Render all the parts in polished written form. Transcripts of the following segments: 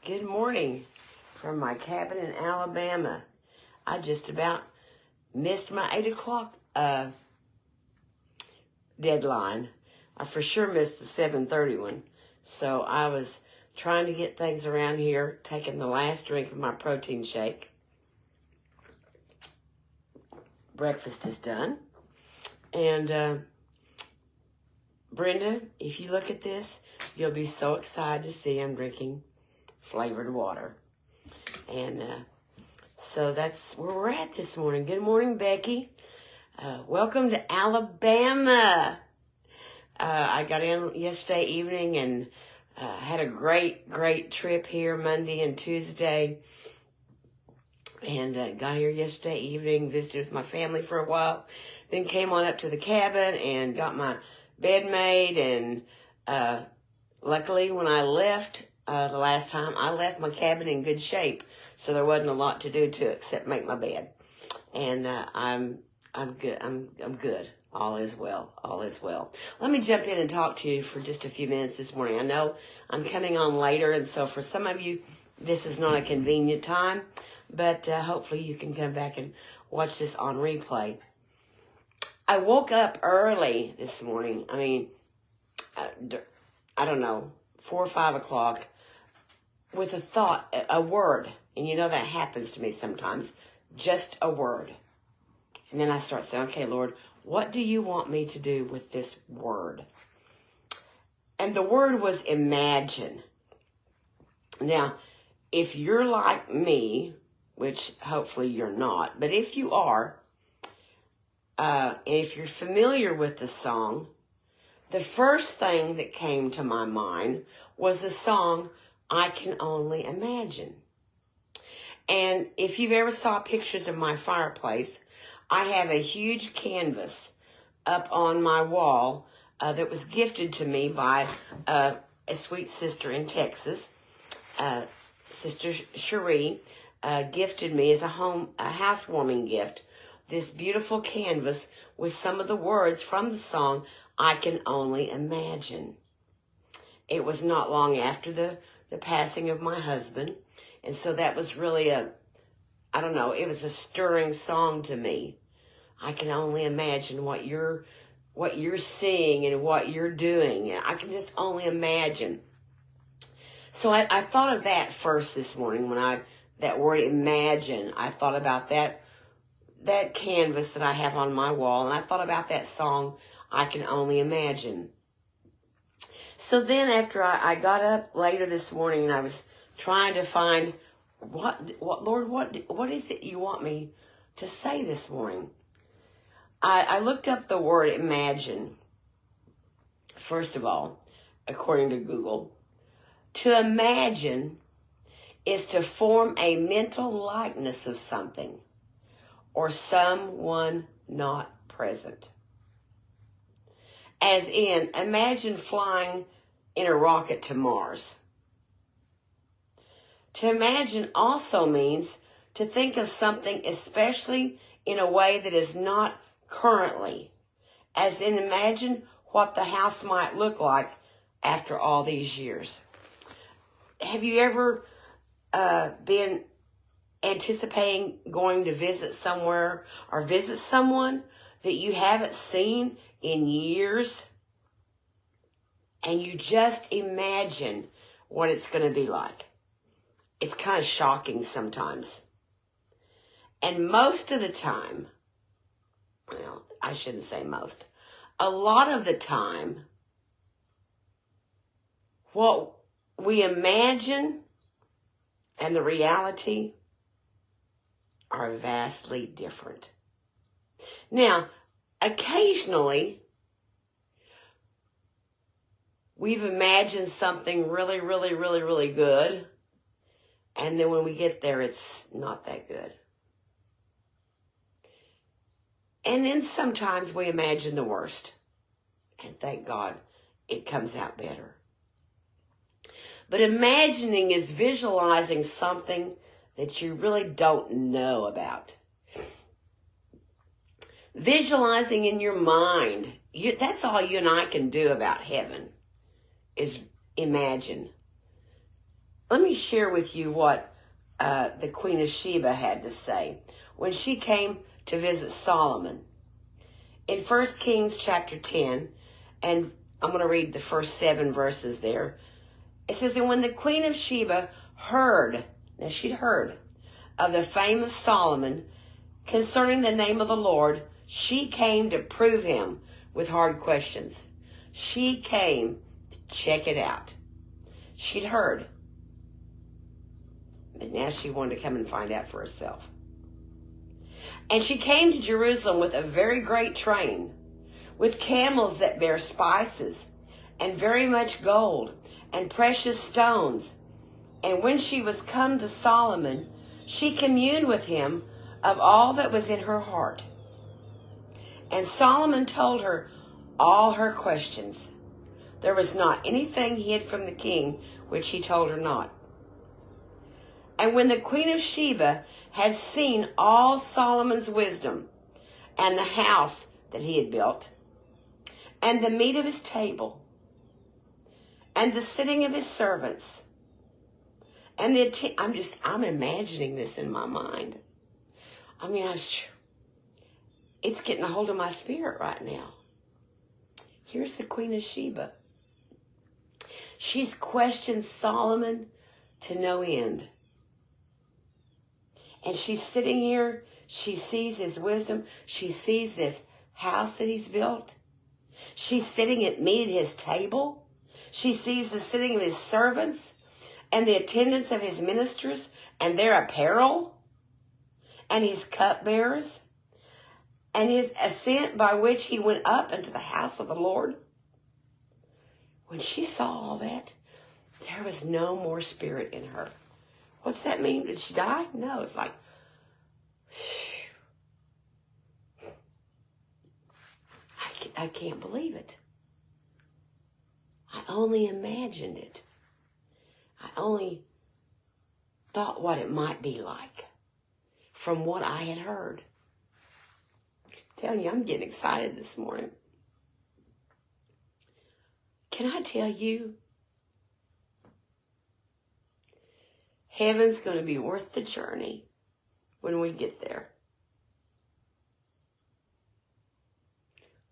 Good morning from my cabin in Alabama. I just about missed my 8 o'clock deadline. I for sure missed the 7:30 one. So I was trying to get things around here, taking the last drink of my protein shake. Breakfast is done. And Brenda, if you look at this, you'll be so excited to see I'm drinking flavored water. And so that's where we're at this morning. Good morning, Becky. Welcome to Alabama. I got in yesterday evening and had a great trip here Monday and Tuesday. And got here yesterday evening, visited with my family for a while. Then came on up to the cabin and got my bed made. And luckily, when I left the last time, I left my cabin in good shape. So there wasn't a lot to do to it except make my bed. And I'm good. I'm good. All is well. All is well. Let me jump in and talk to you for just a few minutes this morning. I know I'm coming on later, and so for some of you, this is not a convenient time. But hopefully you can come back and watch this on replay. I woke up early this morning. I mean, I don't know, 4 or 5 o'clock with a thought, a word. And you know that happens to me sometimes. Just a word. And then I start saying, okay, Lord, what do you want me to do with this word? And the word was imagine. Now, if you're like me, which hopefully you're not, but if you are, and if you're familiar with the song, the first thing that came to my mind was the song, I Can Only Imagine. And if you've ever saw pictures of my fireplace, I have a huge canvas up on my wall that was gifted to me by a sweet sister in Texas, Sister Cherie. Gifted me as a housewarming gift, this beautiful canvas with some of the words from the song, I Can Only Imagine. It was not long after the passing of my husband, and so that was really it was a stirring song to me. I can only imagine what you're seeing and what you're doing, and I can just only imagine. So I thought of that first this morning when that word imagine. I thought about that canvas that I have on my wall, and I thought about that song, I Can Only Imagine. So then after I got up later this morning and I was trying to find Lord, what is it you want me to say this morning? I looked up the word imagine. First of all, according to Google, to imagine is to form a mental likeness of something or someone not present. As in, imagine flying in a rocket to Mars. To imagine also means to think of something especially in a way that is not currently. As in, imagine what the house might look like after all these years. Have you ever been anticipating going to visit somewhere or visit someone that you haven't seen in years, and you just imagine what it's going to be like? It's kind of shocking sometimes. And most of the time, well, I shouldn't say most, a lot of the time, what we imagine and the reality are vastly different. Now, occasionally, we've imagined something really good, and then when we get there, it's not that good. And then sometimes we imagine the worst, and thank God it comes out better. But imagining is visualizing something that you really don't know about. Visualizing in your mind, that's all you and I can do about heaven, is imagine. let me share with you what the Queen of Sheba had to say when she came to visit Solomon. In 1 Kings chapter 10, and I'm going to read the first 7 verses there. It says, and when the Queen of Sheba heard, now she'd heard, of the fame of Solomon concerning the name of the Lord, she came to prove him with hard questions. She came to check it out. She'd heard, but now she wanted to come and find out for herself. And she came to Jerusalem with a very great train, with camels that bear spices, and very much gold, and precious stones. And when she was come to Solomon, she communed with him of all that was in her heart. And Solomon told her all her questions. There was not anything hid from the king which he told her not. And when the Queen of Sheba had seen all Solomon's wisdom, and the house that he had built, and the meat of his table, and the sitting of his servants, and I'm imagining this in my mind. I mean, it's getting a hold of my spirit right now. Here's the Queen of Sheba. She's questioned Solomon to no end. And she's sitting here. She sees his wisdom. She sees this house that he's built. She's sitting at meat at his table. She sees the sitting of his servants and the attendance of his ministers and their apparel and his cupbearers and his ascent by which he went up into the house of the Lord. When she saw all that, there was no more spirit in her. What's that mean? Did she die? No, it's like, I can't believe it. I only imagined it. I only thought what it might be like from what I had heard. I'm telling you, I'm getting excited this morning. Can I tell you? Heaven's going to be worth the journey when we get there.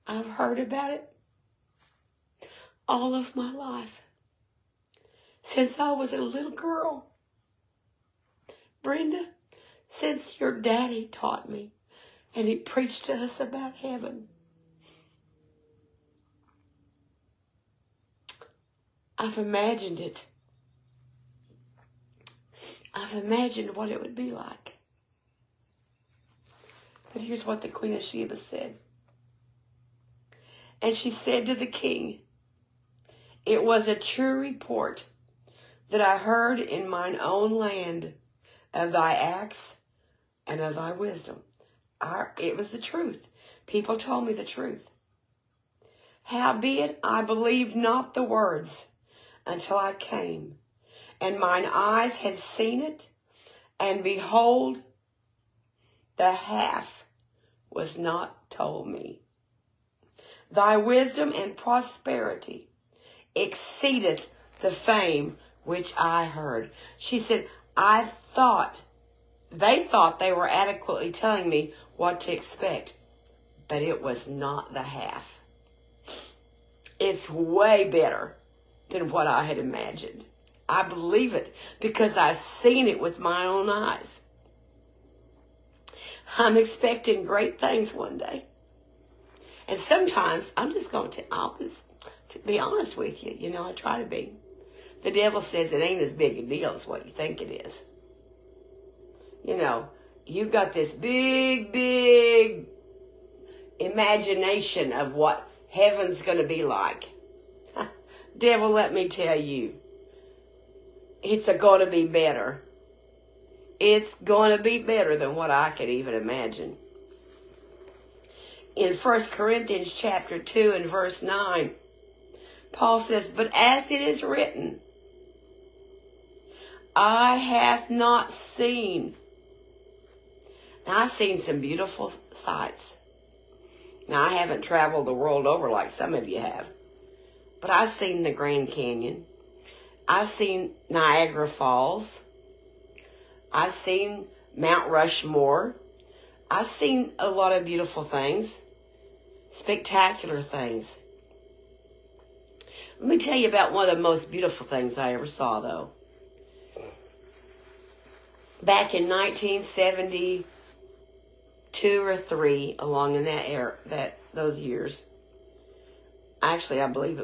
I've heard about it all of my life. Since I was a little girl. Brenda, since your daddy taught me and he preached to us about heaven. I've imagined it. I've imagined what it would be like. But here's what the Queen of Sheba said. And she said to the king, it was a true report that I heard in mine own land of thy acts and of thy wisdom. It was the truth. People told me the truth. Howbeit I believed not the words until I came, and mine eyes had seen it, and behold, the half was not told me. Thy wisdom and prosperity exceedeth the fame which I heard. She said, they thought they were adequately telling me what to expect, but it was not the half. It's way better than what I had imagined. I believe it because I've seen it with my own eyes. I'm expecting great things one day. And sometimes I'll just be honest with you. You know, I try to be. The devil says it ain't as big a deal as what you think it is. You know, you've got this big, big imagination of what heaven's going to be like. Devil, let me tell you, it's going to be better. It's going to be better than what I could even imagine. In 1 Corinthians chapter 2 and verse 9, Paul says, but as it is written, eye hath not seen. Now, I've seen some beautiful sights. Now, I haven't traveled the world over like some of you have, but I've seen the Grand Canyon. I've seen Niagara Falls. I've seen Mount Rushmore. I've seen a lot of beautiful things, spectacular things. Let me tell you about one of the most beautiful things I ever saw, though. Back in 1972 or 3, along in that era, those years. Actually, I believe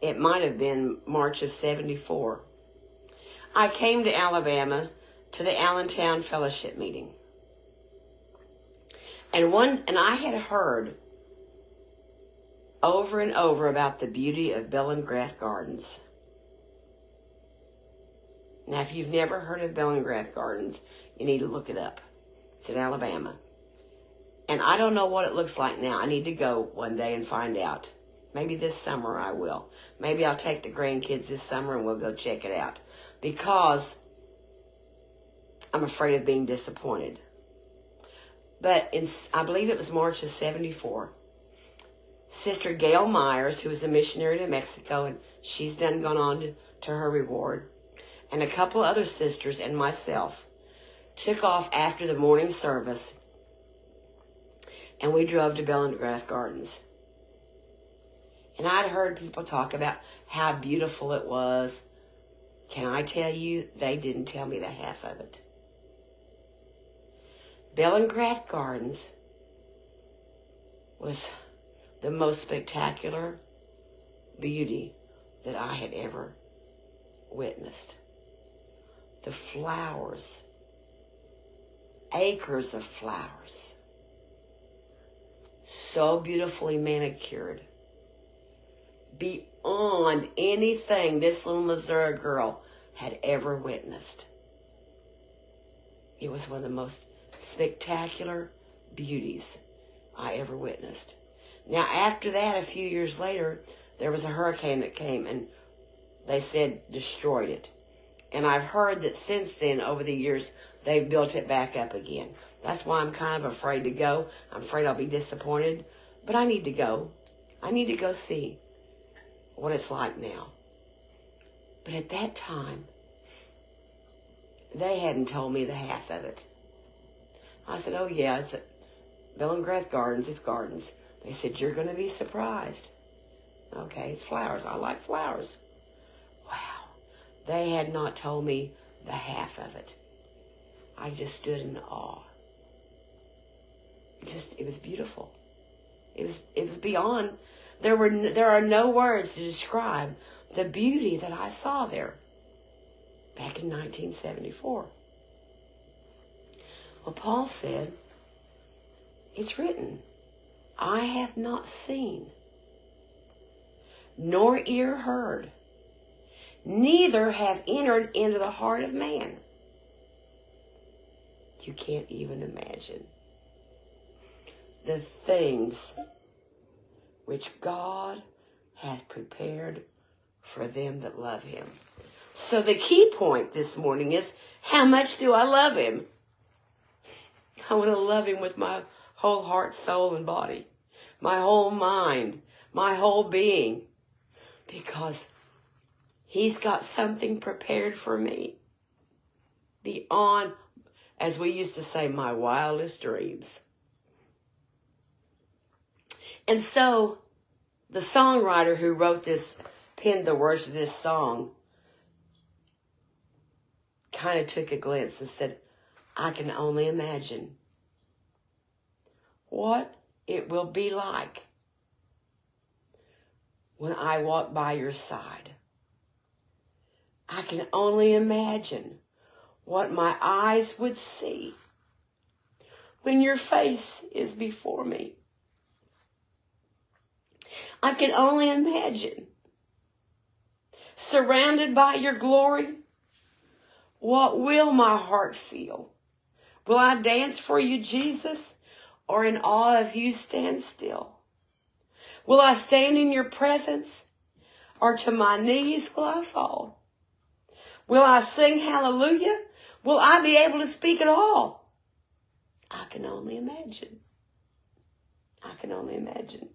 it might have been March of 74. I came to Alabama to the Allentown Fellowship meeting. And I had heard over and over about the beauty of Bellingrath Gardens. Now, if you've never heard of Bellingrath Gardens, you need to look it up. It's in Alabama. And I don't know what it looks like now. I need to go one day and find out. Maybe this summer I will. Maybe I'll take the grandkids this summer and we'll go check it out. Because I'm afraid of being disappointed. But I believe it was March of 74. Sister Gail Myers, who was a missionary to Mexico, and she's gone on to her reward, and a couple other sisters and myself took off after the morning service, and we drove to Bellingrath Gardens. And I'd heard people talk about how beautiful it was. Can I tell you, they didn't tell me the half of it. Bellingrath Gardens was the most spectacular beauty that I had ever witnessed. The flowers, acres of flowers, so beautifully manicured, beyond anything this little Missouri girl had ever witnessed. It was one of the most spectacular beauties I ever witnessed. Now, after that, a few years later, there was a hurricane that came and they said destroyed it. And I've heard that since then, over the years, they've built it back up again. That's why I'm kind of afraid to go. I'm afraid I'll be disappointed. But I need to go. I need to go see what it's like now. But at that time, they hadn't told me the half of it. I said, oh yeah, it's at Bellingrath Gardens. It's gardens. They said, you're going to be surprised. Okay, it's flowers. I like flowers. Wow. They had not told me the half of it. I just stood in awe. It was beautiful. It was beyond. There are no words to describe the beauty that I saw there back in 1974. Well, Paul said, it's written, I have not seen, nor ear heard, neither have entered into the heart of man. You can't even imagine the things which God hath prepared for them that love him. So the key point this morning is, how much do I love him? I want to love him with my whole heart, soul, and body, my whole mind, my whole being, because he's got something prepared for me beyond, as we used to say, my wildest dreams. And so the songwriter who wrote this, penned the words of this song, kind of took a glimpse and said, I can only imagine what it will be like when I walk by your side. I can only imagine what my eyes would see when your face is before me. I can only imagine, surrounded by your glory, what will my heart feel? Will I dance for you, Jesus, or in awe of you stand still? Will I stand in your presence, or to my knees will I fall? Will I sing hallelujah? Will I be able to speak at all? I can only imagine. I can only imagine.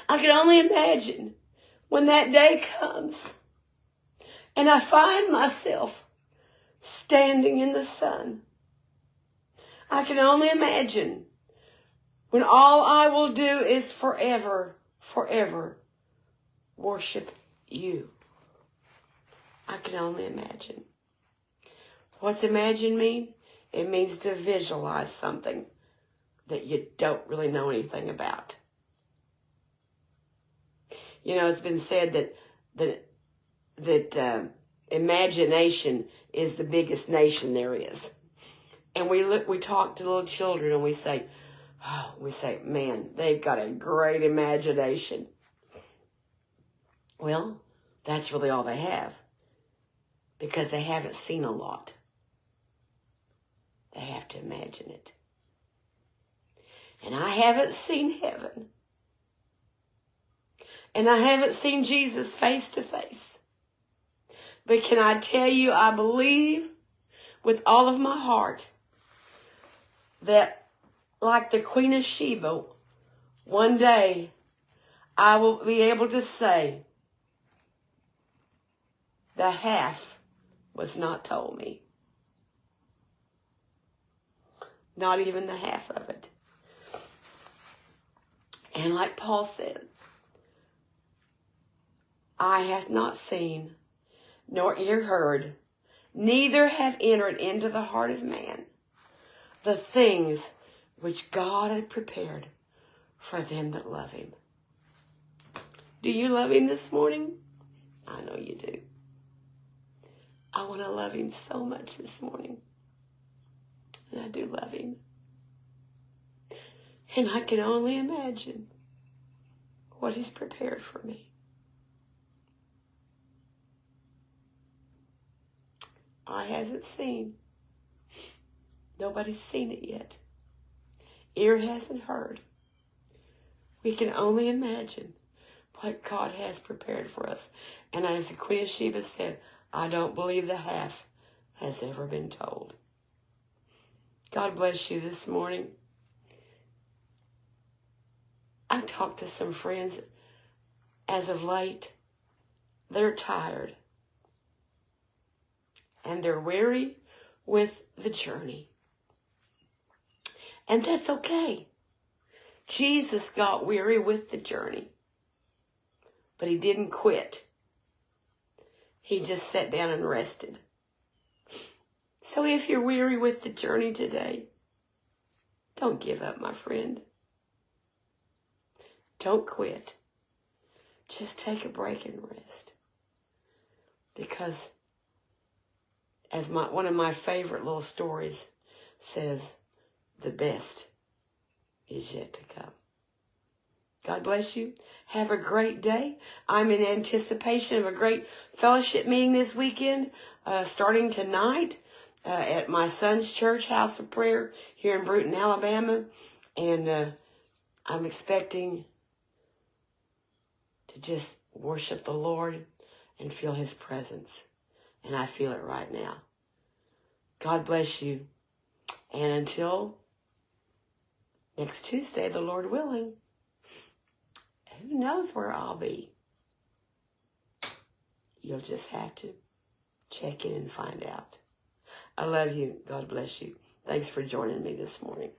I can only imagine when that day comes and I find myself standing in the sun, I can only imagine when all I will do is forever, forever worship you. I can only imagine. What's imagine mean? It means to visualize something that you don't really know anything about. You know, it's been said that imagination is the biggest nation there is. And we talk to little children and we say, man, they've got a great imagination. Well, that's really all they have, because they haven't seen a lot. They have to imagine it. And I haven't seen heaven. And I haven't seen Jesus face to face. But can I tell you, I believe with all of my heart that, like the Queen of Sheba, one day I will be able to say, the half was not told me. Not even the half of it. And like Paul said, eye hath not seen, nor ear heard, neither have entered into the heart of man the things which God had prepared for them that love him. Do you love him this morning? I know you do. I want to love him so much this morning. And I do love him. And I can only imagine what he's prepared for me. Eye hasn't seen. Nobody's seen it yet. Ear hasn't heard. We can only imagine what God has prepared for us. And as the Queen of Sheba said, I don't believe the half has ever been told. God bless you this morning. I've talked to some friends as of late. They're tired. And they're weary with the journey. And that's okay. Jesus got weary with the journey. But he didn't quit. He just sat down and rested. So if you're weary with the journey today, don't give up, my friend. Don't quit. Just take a break and rest. Because as one of my favorite little stories says, the best is yet to come. God bless you. Have a great day. I'm in anticipation of a great fellowship meeting this weekend, starting tonight at my son's church, House of Prayer, here in Bruton, Alabama. And I'm expecting to just worship the Lord and feel his presence. And I feel it right now. God bless you. And until next Tuesday, the Lord willing, who knows where I'll be? You'll just have to check in and find out. I love you. God bless you. Thanks for joining me this morning.